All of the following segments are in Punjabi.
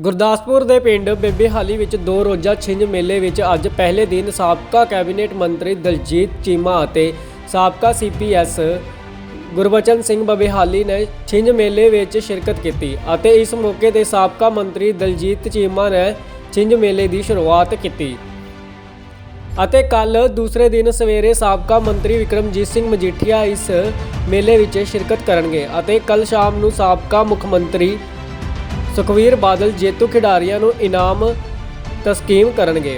ਗੁਰਦਾਸਪੁਰ ਦੇ ਪਿੰਡ ਬੇਬੇਹਾਲੀ ਵਿੱਚ 2 ਰੋਜ਼ਾ ਛਿੰਝ ਮੇਲੇ ਵਿੱਚ ਅੱਜ ਪਹਿਲੇ ਦਿਨ ਸਾਬਕਾ ਕੈਬਨਿਟ ਮੰਤਰੀ ਦਲਜੀਤ ਚੀਮਾ ਅਤੇ ਸਾਬਕਾ ਸੀਪੀਐਸ ਗੁਰਬਚਨ ਸਿੰਘ ਬੇਬੇਹਾਲੀ ਨੇ ਛਿੰਝ ਮੇਲੇ ਵਿੱਚ ਸ਼ਿਰਕਤ ਕੀਤੀ ਅਤੇ ਇਸ ਮੌਕੇ ਤੇ ਸਾਬਕਾ ਮੰਤਰੀ ਦਲਜੀਤ ਚੀਮਾ ਨੇ ਛਿੰਝ ਮੇਲੇ ਦੀ ਸ਼ੁਰੂਆਤ ਕੀਤੀ ਅਤੇ ਕੱਲ ਦੂਸਰੇ ਦਿਨ ਸਵੇਰੇ ਸਾਬਕਾ ਮੰਤਰੀ ਵਿਕਰਮਜੀਤ ਸਿੰਘ ਮਜੀਠੀਆ ਇਸ ਮੇਲੇ ਵਿੱਚ ਸ਼ਿਰਕਤ ਕਰਨਗੇ ਅਤੇ ਕੱਲ ਸ਼ਾਮ ਨੂੰ ਸਾਬਕਾ ਮੁੱਖ ਮੰਤਰੀ ਸੁਖਬੀਰ ਬਾਦਲ ਜੇਤੂ ਖਿਡਾਰੀਆਂ ਨੂੰ ਇਨਾਮ ਤਸਕੀਮ ਕਰਨਗੇ।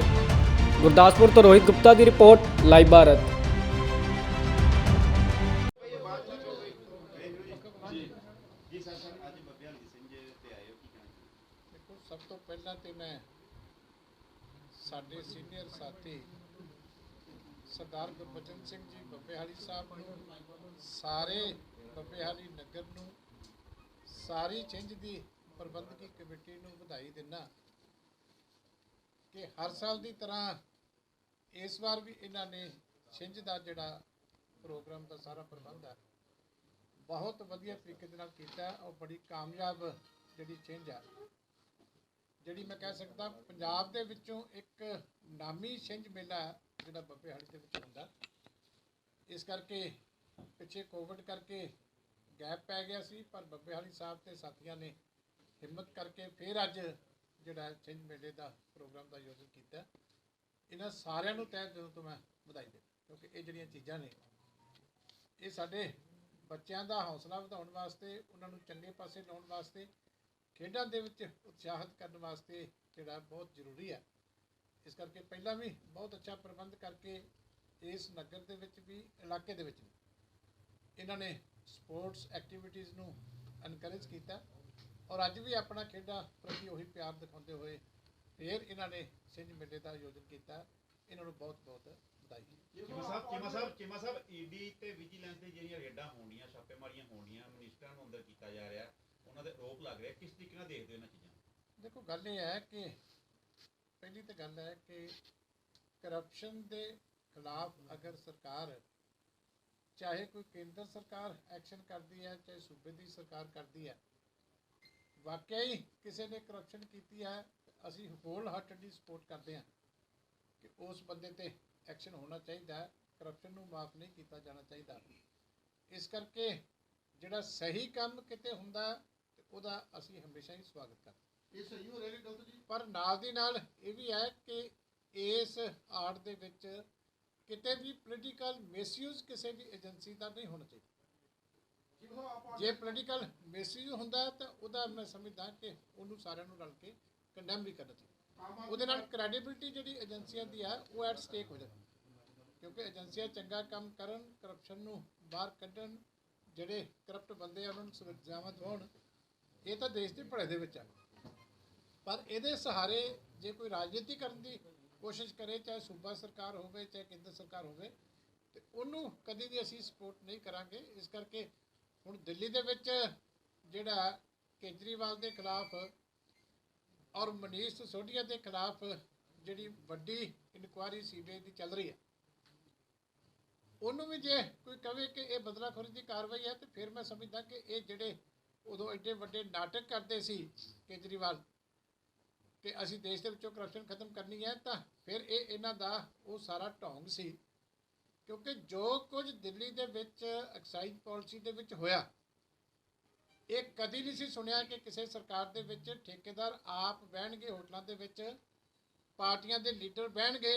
ਗੁਰਦਾਸਪੁਰ ਤੋਂ ਰੋਹਿਤ ਗੁਪਤਾ ਦੀ ਰਿਪੋਰਟ, ਲਾਈਵ ਭਾਰਤ। देखो, सब तो पहला तो मैं साडे सीनियर साथी सरदार गुरबचन सिंह जी बब्बेहाली साहब नूं, सारे बब्बेहाली नगर नूं, सारी छिंझ की प्रबंधकी कमेटी नूं बधाई दिना कि हर साल की तरह इस बार भी इन्होंने छिंझ का जिहड़ा प्रोग्राम का सारा प्रबंध है बहुत वधिया तरीके दे नाल कीता और बड़ी कामयाब जिहड़ी छिंझ है, जिहड़ी मैं कह सकदा पंजाब दे विचों एक नामी छिंझ मेला है जिहड़ा बब्बेहाली दे विच हुंदा। इस करके पिछे कोविड करके गैप पै गया सी, पर बब्बेहाली साहब ते साथियों ने हिम्मत करके फिर अज जिहड़ा छिंझ मेले का प्रोग्राम का आयोजन किया। इन्हां सारिआं नूं तहे दिलों तो मैं बधाई देना, क्योंकि ये जिहड़ियां चीज़ां ने ये साडे बच्चों का हौसला वधाउण वास्ते, उन्होंने चंगे पासे लाउण वास्ते, खेडां दे विच उत्साहित करने वास्ते जिहड़ा बहुत जरूरी है। इस करके पहला भी बहुत अच्छा प्रबंध करके इस नगर दे विच भी इलाके दे विच इन्होंने स्पोर्ट्स एक्टिविटीज़ नूं एनकरेज किया और अज भी अपना खेडा प्रति उही प्यार दिखाते हुए फिर इन्होंने छिंझ मेले का आयोजन किया। इन्होंने बहुत बहुत बधाई। ਚੀਮਾ ਸਾਹਿਬ ईडी ਤੇ ਵਿਜੀਲੈਂਸ ਦੀ ਜਿਹੜੀਆਂ ਰੇਡਾਂ ਹੋਣੀਆਂ, ਛਾਪੇਮਾਰੀਆਂ ਹੋਣੀਆਂ, ਮਿਨਿਸਟਰਾਂ ਨੂੰ ਅੰਦਰ ਕੀਤਾ ਜਾ ਰਿਹਾ, ਉਹਨਾਂ ਦੇ ਆਰੋਪ ਲੱਗ ਰਿਹਾ, ਕਿਸ ਤਰੀਕੇ ਨਾਲ ਦੇਖਦੇ ਹੋ ਇਹਨਾਂ ਚੀਜ਼ਾਂ? देखो, गल ये है कि पहली तो गल है कि करप्शन के खिलाफ अगर सरकार, चाहे कोई केंद्र सरकार एक्शन करती है, चाहे सूबे की सरकार करती है, वाकई किसी ने करप्शन की है, असी होल हार्टेडली सपोर्ट करते हैं कि उस बंदे ते एक्शन होना चाहिए, करप्शन नूं माफ़ नहीं किया जाना चाहिए। इस करके जिहड़ा सही काम किते हुंदा ते उहदा असी हमेशा ही स्वागत करते। ये सही हो रहा गलत जी, पर नाल दी नाल ये भी है कि इस आड़ दे विच किते भी पोलीटिकल मिसयूज किसी भी एजेंसी का नहीं होना चाहिए। जे पोलीटिकल मिसयूज हुंदा तो उहदा मैं समझदा कि उहनूं सारिआं नूं रल के कंडैम भी करना चाहिए। उहदे नाल क्रेडिबिलिटी जिहड़ी एजेंसियां दी है वो एट स्टेक हो जाती, क्योंकि एजेंसियां चंगा काम करन, करप्शन नूं बाहर कड्ढण, जिहड़े करप्ट बंदे उहनां नूं सजावां दिवाउण, ये तो देश के भले दे विच है। पर ये सहारे जे कोई राजनीति करने की कोशिश करे, चाहे सूबा सरकार हो, चाहे केंद्र सरकार हो, तो उन्होंने कभी भी असी सपोर्ट नहीं करांगे। इस करके हुण दिल्ली दे विच जिहड़ा केजरीवाल के खिलाफ और मनीष सिसोदिया के खिलाफ जिहड़ी वड्डी इनकुआरी सीबीआई की चल रही है, उन्होंने भी जे कोई कहे कि यह बदलाखोरी की कार्रवाई है, तो फिर मैं समझदा कि ये जिहड़े उदों एडे वड्डे नाटक करते सी केजरीवाल कि असी देश के विचों करप्शन खत्म करनी है, तो फिर ये इन्हां दा वो सारा ढोंग सी। क्योंकि जो कुछ दिल्ली दे विच एक्साइज पॉलिसी दे विच होया, ये कदी नहीं सी सुनिया कि किसी सरकार दे विच ठेकेदार आप बहणगे होटलों के विच, पार्टियां दे लीडर बहणगे,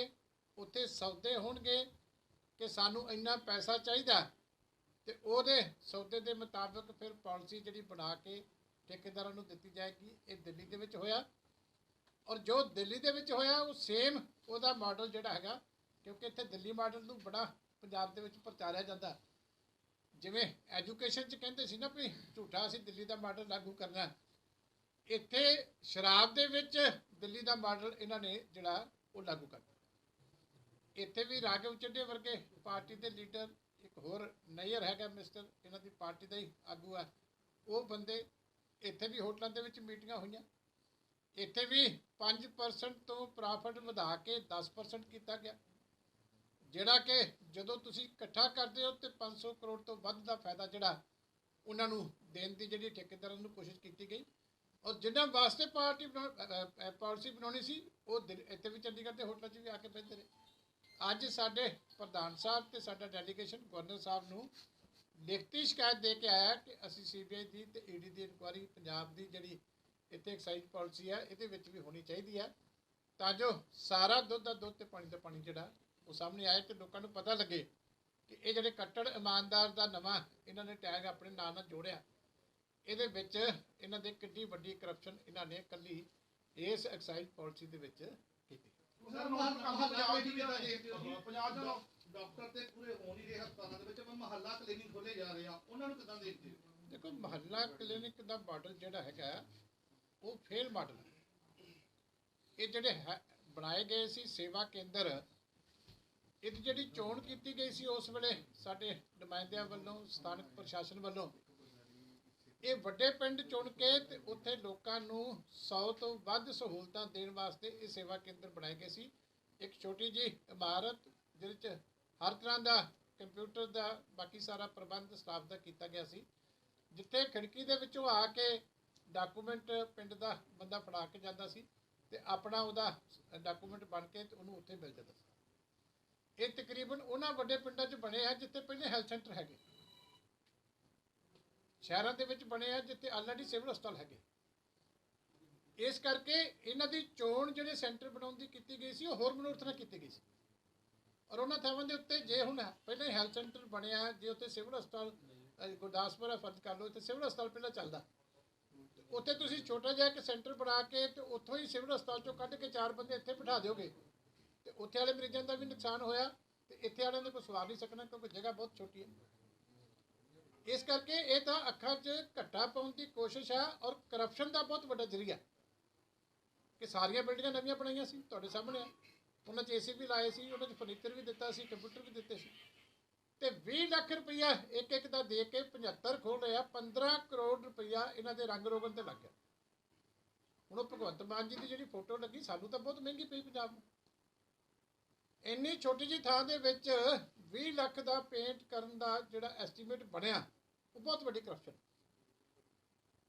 उत्थे सौदे होणगे कि सानू इन्ना पैसा चाहिए, तो उहदे सौदे के मुताबिक फिर पॉलिसी जिहड़ी बना के ठेकेदारां नूं दित्ती जाएगी। ये दिल्ली दे विच होया और जो दिल्ली दे विच होया वो सेम उहदा मॉडल जिहड़ा हैगा, क्योंकि इत्थे दिल्ली मॉडल नूं बड़ा पंजाब दे विच प्रचारिया जाता, जिवें एजुकेशन च कहंदे सी ना भी झूठा असीं दिल्ली दा मॉडल लागू करना, इत्थे शराब दे विच दिल्ली दा मॉडल इन्हां ने जिहड़ा वो लागू करता। इत्थे भी राघव चड्ढे वर्गे पार्टी के लीडर, एक होर नैयर हैगा मिस्टर, इन्हां दी पार्टी का ही आगू है, वो बंदे इत्थे भी होटलों के विच मीटिंगां होईयां, इत्थे भी 5% तो प्रॉफिट वधा के 10% किया गया, जिहड़ा कि जदों तुसीं इकट्ठा करते हो तो 500 करोड़ तो वध दा फायदा जिहड़ा उन्हां नूं देण दी जिहड़ी ठेकेदारां नूं कोशिश की गई ਔਰ ਜਿਨ੍ਹਾਂ ਵਾਸਤੇ ਪਾਲਿਸੀ ਬਣਾਉਣੀ ਸੀ ਉਹ ਇੱਥੇ ਵੀ ਚੰਡੀਗੜ੍ਹ ਦੇ ਹੋਟਲਾਂ 'ਚ ਵੀ ਆ ਕੇ ਬੈਠਦੇ ਰਹੇ। ਅੱਜ ਸਾਡੇ ਪ੍ਰਧਾਨ ਸਾਹਿਬ ਤੇ ਸਾਡਾ ਡੈਲੀਗੇਸ਼ਨ ਗਵਰਨਰ ਸਾਹਿਬ ਨੂੰ ਲਿਖਤੀ ਸ਼ਿਕਾਇਤ ਦੇ ਕੇ ਆਇਆ ਕਿ ਅਸੀਂ CBI ਦੀ ਤੇ ED ਦੀ ਇਨਕੁਆਇਰੀ ਪੰਜਾਬ ਦੀ ਜਿਹੜੀ ਇੱਥੇ ਐਕਸਾਈਜ਼ ਪਾਲਿਸੀ ਹੈ ਇਹਦੇ ਵਿੱਚ ਵੀ ਹੋਣੀ ਚਾਹੀਦੀ ਹੈ, ਤਾਂ ਜੋ ਸਾਰਾ ਦੁੱਧ ਦਾ ਦੁੱਧ ਤੇ ਪਾਣੀ ਦਾ ਪਾਣੀ ਜਿਹੜਾ ਉਹ ਸਾਹਮਣੇ ਆਏ ਤੇ ਲੋਕਾਂ ਨੂੰ ਪਤਾ ਲੱਗੇ ਕਿ ਇਹ ਜਿਹੜੇ ਕੱਟੜ ਇਮਾਨਦਾਰ ਦਾ ਨਵਾਂ ਇਹਨਾਂ ਨੇ ਟੈਗ ਆਪਣੇ ਨਾਂ ਨਾਲ ਜੋੜਿਆ, ਇਹਦੇ ਵਿੱਚ ਇਹਨਾਂ ਦੇ ਕਿੰਨੀ ਵੱਡੀ ਕਰਪਸ਼ਨ ਇਹਨਾਂ ਨੇ ਇਕੱਲੀ ਇਸ ਐਕਸਾਈਜ਼ ਪਾਲਿਸੀ ਦੇ ਵਿੱਚ ਕੀਤੀ। ਪੰਜਾਬ ਦੇ ਡਾਕਟਰ ਤੇ ਪੂਰੇ ਹੋ ਨਹੀਂ ਰਹੇ ਹਸਪਤਾਲਾਂ ਦੇ ਵਿੱਚ, ਮੁਹੱਲਾ ਕਲੀਨਿਕ ਖੋਲੇ ਜਾ ਰਹੇ ਆ, ਉਹਨਾਂ ਨੂੰ ਕਿੱਦਾਂ ਦੇਖਦੇ ਹੋ? ਦੇਖੋ, ਮੁਹੱਲਾ ਕਲੀਨਿਕ ਦਾ ਮਾਡਲ ਜਿਹੜਾ ਹੈਗਾ ਉਹ ਫੇਲ ਮਾਡਲ ਹੈ। ਇਹ ਜਿਹੜੇ ਬਣਾਏ ਗਏ ਸੀ ਸੇਵਾ ਕੇਂਦਰ, ਇਹਦੀ ਜਿਹੜੀ ਚੋਣ ਕੀਤੀ ਗਈ ਸੀ ਉਸ ਵੇਲੇ ਸਾਡੇ ਨੁਮਾਇੰਦਿਆਂ ਵੱਲੋਂ, ਸਥਾਨਕ ਪ੍ਰਸ਼ਾਸਨ ਵੱਲੋਂ, ਇਹ ਵੱਡੇ ਪਿੰਡ ਚੁਣ ਕੇ ਤੇ ਉੱਥੇ ਲੋਕਾਂ ਨੂੰ 100 ਤੋਂ ਵੱਧ ਸਹੂਲਤਾਂ ਦੇਣ ਵਾਸਤੇ ਇਹ ਸੇਵਾ ਕੇਂਦਰ ਬਣਾਏ ਗਏ ਸੀ। ਇੱਕ ਛੋਟੀ ਜਿਹੀ ਇਮਾਰਤ ਜਿਹਦੇ 'ਚ ਹਰ ਤਰ੍ਹਾਂ ਦਾ ਕੰਪਿਊਟਰ ਦਾ ਬਾਕੀ ਸਾਰਾ ਪ੍ਰਬੰਧ ਸਟਾਫ ਦਾ ਕੀਤਾ ਗਿਆ ਸੀ, ਜਿੱਥੇ ਖਿੜਕੀ ਦੇ ਵਿੱਚੋਂ ਆ ਕੇ ਡਾਕੂਮੈਂਟ ਪਿੰਡ ਦਾ ਬੰਦਾ ਫੜਾ ਕੇ ਜਾਂਦਾ ਸੀ ਤੇ ਆਪਣਾ ਉਹਦਾ ਡਾਕੂਮੈਂਟ ਬਣ ਕੇ ਤੇ ਉਹਨੂੰ ਉੱਥੇ ਮਿਲ ਜਾਂਦਾ ਸੀ। ਇਹ ਤਕਰੀਬਨ ਉਹਨਾਂ ਵੱਡੇ ਪਿੰਡਾਂ 'ਚ ਬਣੇ ਆ ਜਿੱਥੇ ਪਹਿਲੇ ਹੈਲਥ ਸੈਂਟਰ ਹੈਗੇ, ਸ਼ਹਿਰਾਂ ਦੇ ਵਿੱਚ ਬਣੇ ਆ ਜਿੱਥੇ ਆਲਰੇਡੀ ਸਿਵਲ ਹਸਪਤਾਲ ਹੈਗੇ। ਇਸ ਕਰਕੇ ਇਹਨਾਂ ਦੀ ਚੋਣ ਜਿਹੜੇ ਸੈਂਟਰ ਬਣਾਉਣ ਦੀ ਕੀਤੀ ਗਈ ਸੀ ਉਹ ਹੋਰ ਮਨੋਰਥ ਨਾਲ ਕੀਤੀ ਗਈ ਸੀ, ਔਰ ਉਹਨਾਂ ਥਾਵਾਂ ਦੇ ਉੱਤੇ ਜੇ ਹੁਣ ਪਹਿਲਾਂ ਹੈਲਥ ਸੈਂਟਰ ਬਣਿਆ, ਜੇ ਉੱਥੇ ਸਿਵਲ ਹਸਪਤਾਲ ਗੁਰਦਾਸਪੁਰ ਦਾ ਫਰਜ਼ ਕਰ ਲਓ, ਇੱਥੇ ਸਿਵਲ ਹਸਪਤਾਲ ਪਹਿਲਾਂ ਚੱਲਦਾ, ਉੱਥੇ ਤੁਸੀਂ ਛੋਟਾ ਜਿਹਾ ਇੱਕ ਸੈਂਟਰ ਬਣਾ ਕੇ ਤੇ ਉੱਥੋਂ ਹੀ ਸਿਵਲ ਹਸਪਤਾਲ 'ਚੋਂ ਕੱਢ ਕੇ 4 ਬੰਦੇ ਇੱਥੇ ਬਿਠਾ ਦਿਓਗੇ ਤੇ ਉੱਥੇ ਵਾਲੇ ਮਰੀਜ਼ਾਂ ਦਾ ਵੀ ਨੁਕਸਾਨ ਹੋਇਆ ਤੇ ਇੱਥੇ ਵਾਲਿਆਂ ਨੇ ਕੋਈ ਸਵਾਰ ਨਹੀਂ ਸਕਣਾ ਕਿਉਂਕਿ ਜਗ੍ਹਾ ਬਹੁਤ ਛੋਟੀ ਹੈ। ਇਸ ਕਰਕੇ ਇਹ ਤਾਂ ਅੱਖਾਂ 'ਚ ਘੱਟਾ ਪਾਉਣ ਦੀ ਕੋਸ਼ਿਸ਼ ਆ ਔਰ ਕਰਪਸ਼ਨ ਦਾ ਬਹੁਤ ਵੱਡਾ ਜ਼ਰੀਆ ਕਿ ਸਾਰੀਆਂ ਬਿਲਡਿੰਗਾਂ ਨਵੀਆਂ ਬਣਾਈਆਂ ਸੀ ਤੁਹਾਡੇ ਸਾਹਮਣੇ ਆ, ਉਹਨਾਂ 'ਚ AC ਵੀ ਲਾਏ ਸੀ, ਉਹਨਾਂ 'ਚ ਫਰਨੀਚਰ ਵੀ ਦਿੱਤਾ ਸੀ, ਕੰਪਿਊਟਰ ਵੀ ਦਿੱਤੇ ਸੀ ਤੇ 20 ਲੱਖ ਰੁਪਈਆ ਇੱਕ ਦਾ ਦੇ ਕੇ 75 ਖੋਲ ਰਿਹਾ, 15 ਕਰੋੜ ਰੁਪਈਆ ਇਹਨਾਂ ਦੇ ਰੰਗ ਰੋਗਨ ਤੇ ਲੱਗ ਗਿਆ। ਹੁਣ ਉਹ ਭਗਵੰਤ ਮਾਨ ਜੀ ਦੀ ਜਿਹੜੀ ਫੋਟੋ ਲੱਗੀ ਸਾਨੂੰ ਤਾਂ ਬਹੁਤ ਮਹਿੰਗੀ ਪਈ ਪੰਜਾਬ ਨੂੰ। ਇੰਨੀ ਛੋਟੀ ਜਿਹੀ ਥਾਂ ਦੇ ਵਿੱਚ 20 ਲੱਖ ਦਾ ਪੇਂਟ ਕਰਨ ਦਾ ਜਿਹੜਾ ਐਸਟੀਮੇਟ ਬਣਿਆ ਉਹ ਬਹੁਤ ਵੱਡੀ ਕਰਪਸ਼ਨ।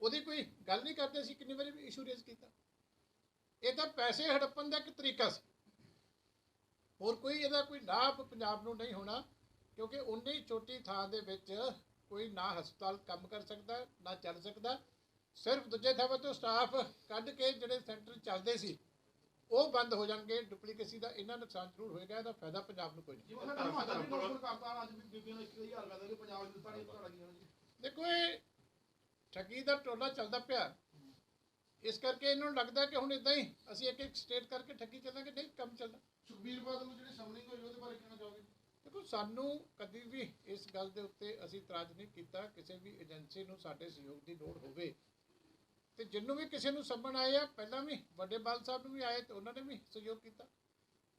ਉਹਦੀ ਕੋਈ ਗੱਲ ਨਹੀਂ ਕਰਦੇ ਸੀ, ਕਿੰਨੀ ਵਾਰੀ ਵੀ ਇਸ਼ੂ ਰੇਜ਼ ਕੀਤਾ। ਇਹ ਤਾਂ ਪੈਸੇ ਹੜੱਪਣ ਦਾ ਇੱਕ ਤਰੀਕਾ ਸੀ, ਹੋਰ ਕੋਈ ਇਹਦਾ ਕੋਈ ਲਾਭ ਪੰਜਾਬ ਨੂੰ ਨਹੀਂ ਹੋਣਾ ਕਿਉਂਕਿ ਉਨੀ ਛੋਟੀ ਥਾਂ ਦੇ ਵਿੱਚ ਕੋਈ ਨਾ ਹਸਪਤਾਲ ਕੰਮ ਕਰ ਸਕਦਾ ਨਾ ਚੱਲ ਸਕਦਾ। ਸਿਰਫ ਦੂਜੇ ਥਾਵਾਂ ਤੋਂ ਸਟਾਫ ਕੱਢ ਕੇ ਜਿਹੜੇ ਸੈਂਟਰ ਚੱਲਦੇ ਸੀ ਉਹ ਬੰਦ ਹੋ ਜਾਣਗੇ। ਡੁਪਲੀਕੇਸੀ ਦਾ ਇੰਨਾ ਨੁਕਸਾਨ ਜ਼ਰੂਰ ਹੋਏਗਾ, ਇਹਦਾ ਫਾਇਦਾ ਪੰਜਾਬ ਨੂੰ ਕੋਈ ਨਹੀਂ। ਦੇਖੋ, ਇਹ ਠੱਗੀ ਦਾ ਟੋਲਾ ਚੱਲਦਾ ਪਿਆ, ਇਸ ਕਰਕੇ ਇਹਨਾਂ ਨੂੰ ਲੱਗਦਾ ਕਿ ਹੁਣ ਇਦਾਂ ਹੀ ਅਸੀਂ ਇੱਕ ਸਟੇਟ ਕਰਕੇ ਠੱਗੀ ਚੱਲਾਂਗੇ, ਨਹੀਂ ਕੰਮ ਚੱਲਣਾ। ਸੁਖਬੀਰ ਬਾਦਲ ਨੂੰ ਜਿਹੜੀ ਸਮਲਿੰਗ ਹੋਈ ਉਹਦੇ ਬਾਰੇ ਕਹਿਣਾ ਚਾਹੋਗੇ? ਦੇਖੋ, ਸਾਨੂੰ ਕਦੀ ਵੀ ਇਸ ਗੱਲ ਦੇ ਉੱਤੇ ਅਸੀਂ ਇਤਰਾਜ਼ ਨਹੀਂ ਕੀਤਾ। ਕਿਸੇ ਵੀ ਏਜੰਸੀ ਨੂੰ ਸਾਡੇ ਸਹਿਯੋਗ ਦੀ ਲੋੜ ਹੋਵੇ ਤੇ ਜਿਹਨੂੰ ਵੀ ਕਿਸੇ ਨੂੰ ਸੰਮਣ ਆਏ ਆ, ਪਹਿਲਾਂ ਵੀ ਵੱਡੇ ਬਾਲ ਸਾਹਿਬ ਨੂੰ ਵੀ ਆਏ ਤੇ ਉਹਨਾਂ ਨੇ ਵੀ ਸਹਿਯੋਗ ਕੀਤਾ।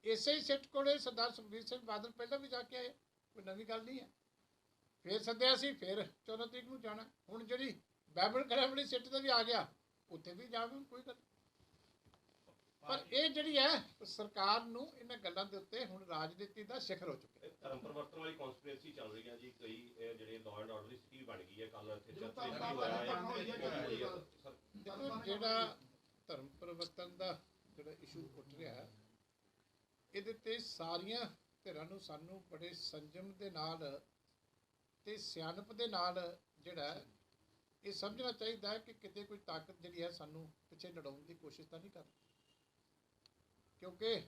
ਇਸੇ ਹੀ ਸਿੱਟ ਕੋਲੇ ਸਰਦਾਰ ਸੁਖਬੀਰ ਸਿੰਘ ਬਾਦਲ ਪਹਿਲਾਂ ਵੀ ਜਾ ਕੇ ਆਏ, ਕੋਈ ਨਵੀਂ ਗੱਲ ਨਹੀਂ ਹੈ। ਫਿਰ ਸੱਦਿਆ ਸੀ, ਫਿਰ 14 ਤਰੀਕ ਨੂੰ ਜਾਣਾ। ਹੁਣ ਜਿਹੜੀ ਬਾਈਬਲ ਕਰਾਂ ਵਾਲੀ ਸਿੱਟ ਤੇ ਵੀ ਆ ਗਿਆ, ਉੱਥੇ ਵੀ ਜਾਵੇ, ਕੋਈ ਗੱਲ। ਪਰ ਇਹ ਜਿਹੜੀ ਹੈ ਸਰਕਾਰ ਨੂੰ ਇਹਨਾਂ ਗੱਲਾਂ ਦੇ ਉੱਤੇ ਹੁਣ ਰਾਜਨੀਤੀ ਦਾ ਸਿਖਰ ਹੋ ਚੁੱਕਿਆ। ਧਰਮ ਪਰਿਵਰਤਨ ਵਾਲੀ ਕਨਸਪੀਰੇਸੀ ਚੱਲ ਰਹੀ ਹੈ ਜੀ, ਕਈ ਜਿਹੜੇ ਲਾਅ ਐਂਡ ਆਰਡਰ ਦੀ ਸਥਿਤੀ ਬਣ ਗਈ ਹੈ। ਕੱਲ ਇੱਥੇ ਚਰਚਾ ਵੀ ਹੋਇਆ ਹੈ। ਦੇਖੋ, ਜਿਹੜਾ ਧਰਮ ਪਰਿਵਰਤਨ ਦਾ ਜਿਹੜਾ ਇਸ਼ੂ ਉੱਠ ਰਿਹਾ ਹੈ, ਇਹਦੇ ਤੇ ਸਾਰੀਆਂ ਧਿਰਾਂ ਨੂੰ ਸਾਨੂੰ ਬੜੇ ਸੰਜਮ ਦੇ ਨਾਲ ਤੇ ਸਿਆਣਪ ਦੇ ਨਾਲ ਜਿਹੜਾ ਇਹ ਸਮਝਣਾ ਚਾਹੀਦਾ ਹੈ ਕਿ ਕਿਤੇ ਕੋਈ ਤਾਕਤ ਜਿਹੜੀ ਹੈ ਸਾਨੂੰ ਪਿੱਛੇ ਲੜਾਉਣ ਦੀ ਕੋਸ਼ਿਸ਼ ਤਾਂ ਨਹੀਂ ਕਰ ਰਹੀ, ਕਿਉਂਕਿ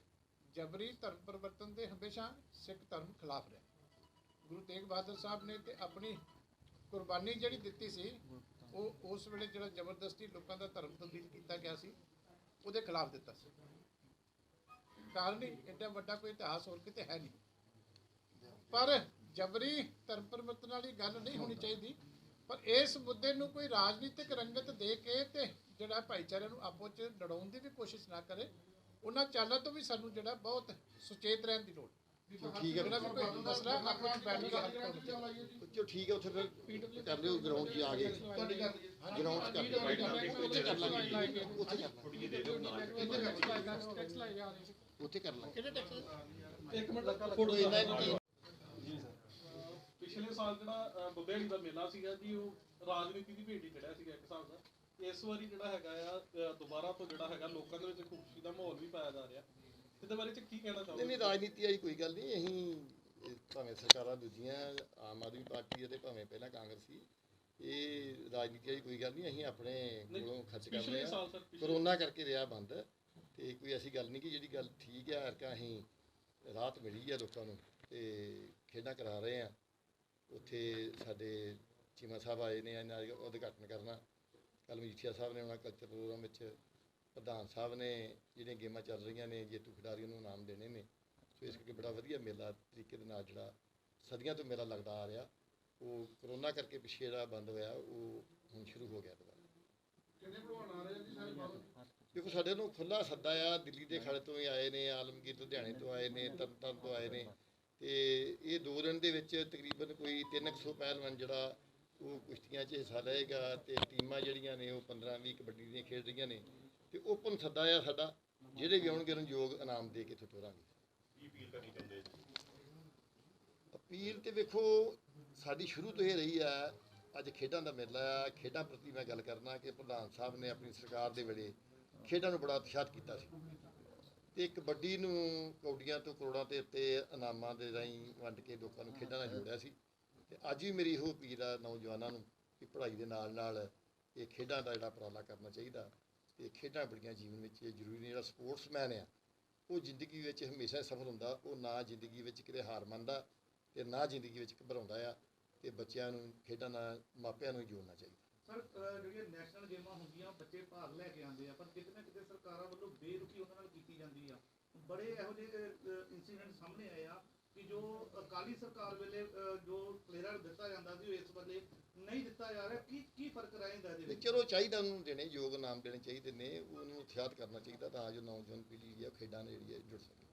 ਜਬਰੀ ਧਰਮ ਪਰਿਵਰਤਨ ਦੇ ਹਮੇਸ਼ਾ ਸਿੱਖ ਧਰਮ ਖਿਲਾਫ ਰਿਹਾ। ਗੁਰੂ ਤੇਗ ਬਹਾਦਰ ਸਾਹਿਬ ਨੇ ਤੇ ਆਪਣੀ ਕੁਰਬਾਨੀ ਜਿਹੜੀ ਦਿੱਤੀ ਸੀ ਉਹ ਉਸ ਵੇਲੇ ਜਿਹੜਾ ਜ਼ਬਰਦਸਤੀ ਲੋਕਾਂ ਦਾ ਧਰਮ ਤਬਦੀਲ ਕੀਤਾ ਗਿਆ ਸੀ ਉਹਦੇ ਖਿਲਾਫ ਦਿੱਤਾ ਸੀ। ਕਾਰਨ ਹੀ ਐਡਾ ਵੱਡਾ ਕੋਈ ਇਤਿਹਾਸ ਹੋਰ ਕਿਤੇ ਹੈ ਨਹੀਂ। ਪਰ ਜਬਰੀ ਧਰਮ ਪਰਿਵਰਤਨ ਵਾਲੀ ਗੱਲ ਨਹੀਂ ਹੋਣੀ ਚਾਹੀਦੀ, ਪਰ ਇਸ ਮੁੱਦੇ ਨੂੰ ਕੋਈ ਰਾਜਨੀਤਿਕ ਰੰਗਤ ਦੇ ਕੇ ਤੇ ਜਿਹੜਾ ਭਾਈਚਾਰੇ ਨੂੰ ਆਪੋ 'ਚ ਲੜਾਉਣ ਦੀ ਵੀ ਕੋਸ਼ਿਸ਼ ਨਾ ਕਰੇ। ਉਹਨਾਂ ਚਾਲਾਂ ਤੋਂ ਵੀ ਸਾਨੂੰ ਜਿਹੜਾ ਬਹੁਤ ਸੁਚੇਤ ਰਹਿਣ ਦੀ ਲੋੜ। ਠੀਕ ਹੈ, ਜਿਹੜਾ ਵੀ ਕੋਈ ਮਸਲਾ ਆਪਸ 'ਚ ਬੈਠ ਕੇ ਹੱਲ ਕਰਨਾ ਚਾਹੀਦਾ। ਚਲੋ ਠੀਕ ਹੈ, ਉੱਥੇ ਫਿਰ ਕਰ ਲਿਓ ਗਰਾਊਂਡ 'ਚ ਆ ਗਏ, ਗਰਾਊਂਡ 'ਚ ਕਰ ਲਿਓ, ਉੱਥੇ ਕਰ ਲਾਂਗੇ, ਉੱਥੇ ਕਰ ਲਾਂਗੇ, ਉੱਥੇ ਕਰ ਲਾਂਗੇ। ਇੱਕ ਮਿੰਟ ਫੋਟੋ ਇਹਨਾਂ ਦੀ ਪਿਛਲੇ ਸਾਲ ਜਿਹੜਾ ਬੁੱਢੇੜੀ ਦਾ ਮੇਲਾ ਸੀਗਾ ਜੀ, ਉਹ ਰਾਜਨੀਤੀ ਦੀ ਭੇਟ ਹੀ ਚੜਿਆ ਸੀਗਾ ਇੱਕ ਹਿਸਾਬ ਦਾ। ਇਸ ਵਾਰੀ ਜਿਹੜਾ ਹੈਗਾ ਆ ਦੁਬਾਰਾ ਤੋਂ ਜਿਹੜਾ ਹੈਗਾ ਲੋਕਾਂ ਦੇ ਵਿੱਚ ਖੁਸ਼ੀ ਦਾ ਮਾਹੌਲ ਵੀ ਪਾਇਆ ਜਾ ਰਿਹਾ, ਇਹਦੇ ਬਾਰੇ ਚ ਕੀ ਕਹਿਣਾ ਚਾਹੋਗੇ? ਨਹੀਂ ਰਾਜਨੀਤੀ ਵਾਲੀ ਕੋਈ ਗੱਲ ਨਹੀਂ। ਅਸੀਂ ਭਾਵੇਂ ਸਰਕਾਰਾਂ ਦੂਜੀਆਂ ਆਮ ਆਦਮੀ ਪਾਰਟੀ ਅਤੇ ਭਾਵੇਂ ਪਹਿਲਾਂ ਕਾਂਗਰਸੀ, ਇਹ ਰਾਜਨੀਤੀ ਵਾਲੀ ਕੋਈ ਗੱਲ ਨਹੀਂ। ਅਸੀਂ ਆਪਣੇ ਕੋਲੋਂ ਖਰਚ ਕਰ ਰਹੇ ਪਿਛਲੇ ਹਾਂ। ਸਾਲ ਸਰ ਕਰੋਨਾ ਕਰਕੇ ਰਿਹਾ ਬੰਦ, ਤੇ ਕੋਈ ਐਸੀ ਗੱਲ ਨਹੀਂ ਕਿ ਜਿਹੜੀ ਗੱਲ ਠੀਕ ਹੈ ਕਿ ਅਸੀਂ ਰਾਹਤ ਮਿਲੀ ਆ ਲੋਕਾਂ ਨੂੰ ਤੇ ਖੇਡਾਂ ਕਰਾ ਰਹੇ ਹਾਂ। ਉੱਥੇ ਸਾਡੇ ਚੀਮਾ ਸਾਹਿਬ ਆਏ ਨੇ, ਇਹਨਾਂ ਦਾ ਉਦਘਾਟਨ ਕਰਨਾ। ਕੱਲ੍ਹ ਮਜੀਠੀਆ ਸਾਹਿਬ ਨੇ ਆਉਣਾ ਕਲਚਰ ਪ੍ਰੋਗਰਾਮ ਵਿੱਚ। ਪ੍ਰਧਾਨ ਸਾਹਿਬ ਨੇ ਜਿਹੜੀਆਂ ਗੇਮਾਂ ਚੱਲ ਰਹੀਆਂ ਨੇ ਜੇਤੂ ਖਿਡਾਰੀਆਂ ਨੂੰ ਇਨਾਮ ਦੇਣੇ ਨੇ। ਸੋ ਇਸ ਕਰਕੇ ਬੜਾ ਵਧੀਆ ਮੇਲਾ ਤਰੀਕੇ ਦੇ ਨਾਲ ਜਿਹੜਾ ਸਦੀਆਂ ਤੋਂ ਮੇਲਾ ਲੱਗਦਾ ਆ ਰਿਹਾ, ਉਹ ਕਰੋਨਾ ਕਰਕੇ ਪਿੱਛੇ ਜਿਹੜਾ ਬੰਦ ਹੋਇਆ ਉਹ ਹੁਣ ਸ਼ੁਰੂ ਹੋ ਗਿਆ ਦੁਬਾਰਾ। ਦੇਖੋ ਸਾਡੇ ਨੂੰ ਖੁੱਲ੍ਹਾ ਸੱਦਾ ਆ, ਦਿੱਲੀ ਦੇ ਖੜੇ ਤੋਂ ਵੀ ਆਏ ਨੇ, ਆਲਮਗੀਰ ਲੁਧਿਆਣੇ ਤੋਂ ਆਏ ਨੇ, ਤਰਨਤਾਰਨ ਤੋਂ ਆਏ ਨੇ, ਤੇ ਇਹ 2 ਦਿਨ ਦੇ ਵਿੱਚ ਤਕਰੀਬਨ ਕੋਈ 300 ਪਹਿਲਵਾਨ ਜਿਹੜਾ ਉਹ ਕੁਸ਼ਤੀਆਂ 'ਚ ਹਿੱਸਾ ਲਏਗਾ, ਤੇ ਟੀਮਾਂ ਜਿਹੜੀਆਂ ਨੇ ਉਹ 15-20 ਕਬੱਡੀ ਦੀਆਂ ਖੇਡ ਰਹੀਆਂ ਨੇ, ਤੇ ਓਪਨ ਸੱਦਾ ਆ ਸਾਡਾ। ਜਿਹੜੇ ਵੀ ਆਉਣਗੇ ਉਹਨੂੰ ਯੋਗ ਇਨਾਮ ਦੇ ਕੇ ਇੱਥੋਂ ਤੋਰਾਂਗੇ। ਕੀ ਅਪੀਲ ਕਰਨੀ ਚਾਹੁੰਦੇ ਜੀ? ਅਪੀਲ ਤੇ ਵੇਖੋ ਸਾਡੀ ਸ਼ੁਰੂ ਤੋਂ ਇਹ ਰਹੀ ਆ। ਅੱਜ ਖੇਡਾਂ ਦਾ ਮੇਲਾ ਆ, ਖੇਡਾਂ ਪ੍ਰਤੀ ਮੈਂ ਗੱਲ ਕਰਨਾ ਕਿ ਪ੍ਰਧਾਨ ਸਾਹਿਬ ਨੇ ਆਪਣੀ ਸਰਕਾਰ ਦੇ ਵੇਲੇ ਖੇਡਾਂ ਨੂੰ ਬੜਾ ਉਤਸ਼ਾਹਿਤ ਕੀਤਾ ਸੀ, ਤੇ ਕਬੱਡੀ ਨੂੰ ਕੌਡੀਆਂ ਤੋਂ ਕਰੋੜਾਂ ਦੇ ਉੱਤੇ ਇਨਾਮਾਂ ਦੇ ਰਾਹੀਂ ਵੰਡ ਕੇ ਲੋਕਾਂ ਨੂੰ ਖੇਡਾਂ ਨਾਲ ਜੋੜਿਆ ਸੀ। ਤੇ ਅੱਜ ਵੀ ਮੇਰੀ ਇਹੋ ਅਪੀਲ ਆ ਨੌਜਵਾਨਾਂ ਨੂੰ ਕਿ ਪੜ੍ਹਾਈ ਦੇ ਨਾਲ ਨਾਲ ਇਹ ਖੇਡਾਂ ਦਾ ਜਿਹੜਾ ਉਪਰਾਲਾ ਕਰਨਾ ਚਾਹੀਦਾ। ਤੇ ਖੇਡਾਂ ਬੜੀਆਂ ਜੀਵਨ ਵਿੱਚ ਜ਼ਰੂਰੀ ਨੇ। ਜਿਹੜਾ ਸਪੋਰਟਸਮੈਨ ਆ ਉਹ ਜ਼ਿੰਦਗੀ ਵਿੱਚ ਹਮੇਸ਼ਾ ਸਫਲ ਹੁੰਦਾ। ਉਹ ਨਾ ਜ਼ਿੰਦਗੀ ਵਿੱਚ ਕਿਤੇ ਹਾਰ ਮੰਨਦਾ ਤੇ ਨਾ ਜ਼ਿੰਦਗੀ ਵਿੱਚ ਘਬਰਾਉਂਦਾ ਆ। ਤੇ ਬੱਚਿਆਂ ਨੂੰ ਖੇਡਾਂ ਨਾਲ ਮਾਪਿਆਂ ਨੂੰ ਜੋੜਨਾ ਚਾਹੀਦਾ। ਸਰ ਜਿਹੜੀਆਂ ਨੈਸ਼ਨਲ ਗੇਮਾਂ ਹੁੰਦੀਆਂ ਬੱਚੇ ਭਾਗ ਲੈ ਕੇ ਆਉਂਦੇ ਆ, ਪਰ ਕਿਤੇ ਨਾ ਕਿਤੇ ਸਰਕਾਰਾਂ ਵੱਲੋਂ ਬੇਰੁਖੀ ਉਹਨਾਂ ਨਾਲ ਕੀਤੀ ਜਾਂਦੀ ਆ। ਬੜੇ ਇਹੋ ਜਿਹੇ ਇਨਸੀਡੈਂਟ ਸਾਹਮਣੇ ਆਏ ਆ ਕਿ ਜੋ ਅਕਾਲੀ ਸਰਕਾਰ ਵੇਲੇ ਜੋ ਪਲੇਅਰਾਂ ਨੂੰ ਦਿੱਤਾ ਜਾਂਦਾ ਸੀ ਉਹ ਇਸ ਵੇਲੇ ਨਹੀਂ ਦਿੱਤਾ ਜਾ ਰਿਹਾ। ਕੀ ਫਰਕ ਰਹਿੰਦਾ ਇਹਦੇ ਵਿੱਚ? ਚਲੋ ਚਾਹੀਦਾ ਉਹਨੂੰ ਦੇਣੇ, ਯੋਗ ਇਨਾਮ ਦੇਣੇ ਚਾਹੀਦੇ ਨੇ, ਉਹਨੂੰ ਉਤਸ਼ਾਹਿਤ ਕਰਨਾ ਚਾਹੀਦਾ ਤਾਂ ਜੋ ਨੌਜਵਾਨ ਪੀੜ੍ਹੀ ਜਿਹੜੀ ਆ ਖੇਡਾਂ ਨਾਲ ਜਿਹੜੀ ਹੈ ਜੁੜ ਸਕੇ।